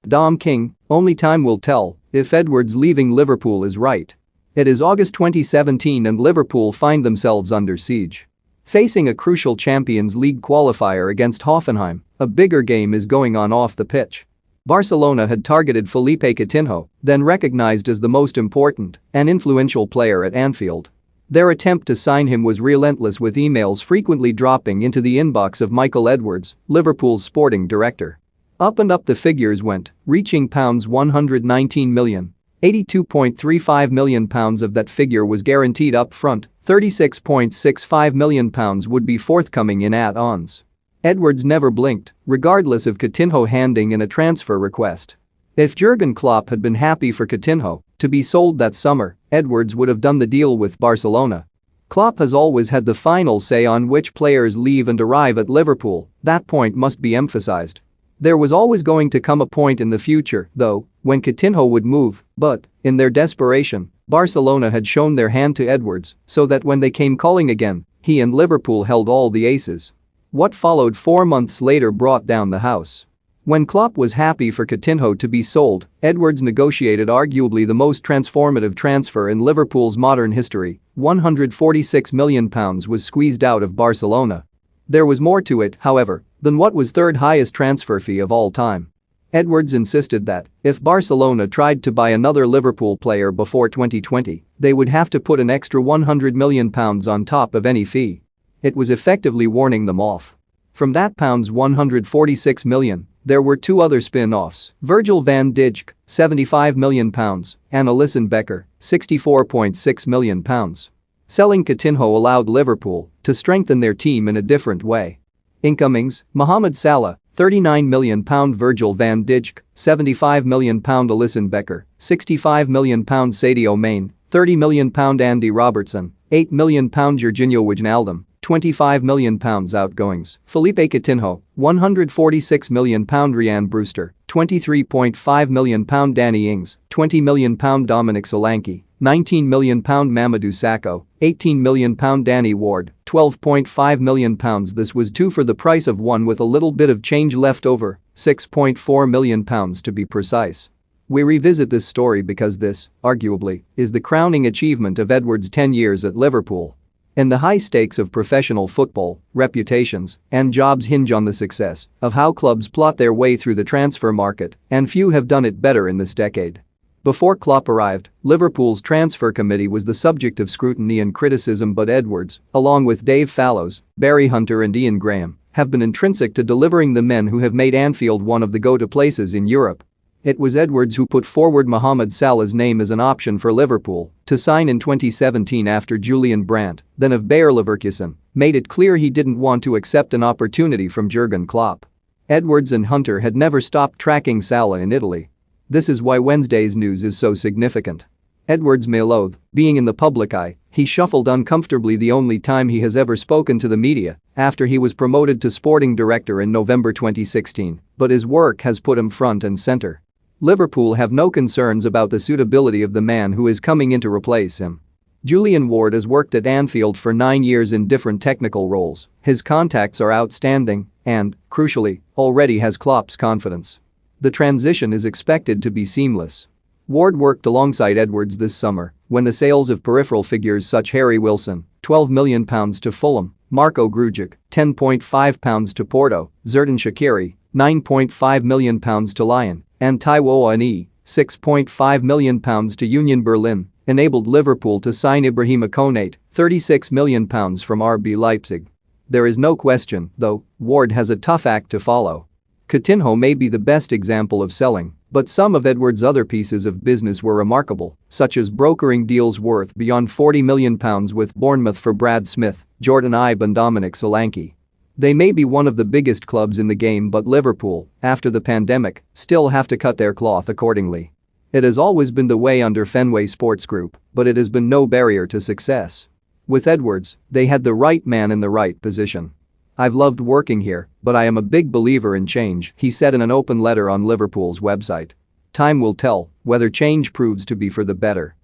Dom King, only time will tell if Edwards leaving Liverpool is right. It is August 2017 and Liverpool find themselves under siege. Facing a crucial Champions League qualifier against Hoffenheim, a bigger game is going on off the pitch. Barcelona had targeted Felipe Coutinho, then recognized as the most important and influential player at Anfield. Their attempt to sign him was relentless, with emails frequently dropping into the inbox of Michael Edwards, Liverpool's sporting director. Up and up the figures went, reaching £119 million. £82.35 million of that figure was guaranteed up front, £36.65 million would be forthcoming in add-ons. Edwards never blinked, regardless of Coutinho handing in a transfer request. If Jurgen Klopp had been happy for Coutinho to be sold that summer, Edwards would have done the deal with Barcelona. Klopp has always had the final say on which players leave and arrive at Liverpool, that point must be emphasized. There was always going to come a point in the future, though, when Coutinho would move, but, in their desperation, Barcelona had shown their hand to Edwards so that when they came calling again, he and Liverpool held all the aces. What followed 4 months later brought down the house. When Klopp was happy for Coutinho to be sold, Edwards negotiated arguably the most transformative transfer in Liverpool's modern history. £146 million was squeezed out of Barcelona. There was more to it, however, than what was third highest transfer fee of all time. Edwards insisted that if Barcelona tried to buy another Liverpool player before 2020, they would have to put an extra £100 million on top of any fee. It was effectively warning them off. From that £146 million, there were two other spin-offs: Virgil van Dijk, £75 million, and Alisson Becker, £64.6 million. Selling Coutinho allowed Liverpool to strengthen their team in a different way. Incomings: Mohamed Salah, £39 million, Virgil van Dijk, £75 million, Alisson Becker, £65 million, Sadio Mane, £30 million, Andy Robertson, £8 million, Jorginho Wijnaldum, £25 million outgoings, Felipe Coutinho, £146 million, Ryan Brewster, £23.5 million, Danny Ings, £20 million, Dominic Solanke, £19 million, Mamadou Sakho, £18 million, Danny Ward, £12.5 million. This was two for the price of one, with a little bit of change left over, £6.4 million to be precise. We revisit this story because this, arguably, is the crowning achievement of Edwards' 10 years at Liverpool. In the high stakes of professional football, reputations and jobs hinge on the success of how clubs plot their way through the transfer market, and few have done it better in this decade. Before Klopp arrived, Liverpool's transfer committee was the subject of scrutiny and criticism, but Edwards, along with Dave Fallows, Barry Hunter and Ian Graham, have been intrinsic to delivering the men who have made Anfield one of the go-to places in Europe. It was Edwards who put forward Mohamed Salah's name as an option for Liverpool to sign in 2017 after Julian Brandt, then of Bayer Leverkusen, made it clear he didn't want to accept an opportunity from Jurgen Klopp. Edwards and Hunter had never stopped tracking Salah in Italy. This is why Wednesday's news is so significant. Edwards may loathe being in the public eye. He shuffled uncomfortably the only time he has ever spoken to the media after he was promoted to sporting director in November 2016, but his work has put him front and center. Liverpool have no concerns about the suitability of the man who is coming in to replace him. Julian Ward has worked at Anfield for 9 years in different technical roles. His contacts are outstanding and, crucially, already has Klopp's confidence. The transition is expected to be seamless. Ward worked alongside Edwards this summer when the sales of peripheral figures such Harry Wilson, £12 million to Fulham, Marko Grujic, £10.5 to Porto, Xherdan Shaqiri, £9.5 million to Lyon, and Taiwo Awoniyi, £6.5 million to Union Berlin, enabled Liverpool to sign Ibrahima Konate, £36 million from RB Leipzig. There is no question, though, Ward has a tough act to follow. Coutinho may be the best example of selling, but some of Edwards' other pieces of business were remarkable, such as brokering deals worth beyond £40 million with Bournemouth for Brad Smith, Jordan Ibe and Dominic Solanke. They may be one of the biggest clubs in the game, but Liverpool, after the pandemic, still have to cut their cloth accordingly. It has always been the way under Fenway Sports Group, but it has been no barrier to success. With Edwards, they had the right man in the right position. "I've loved working here, but I am a big believer in change," he said in an open letter on Liverpool's website. Time will tell whether change proves to be for the better.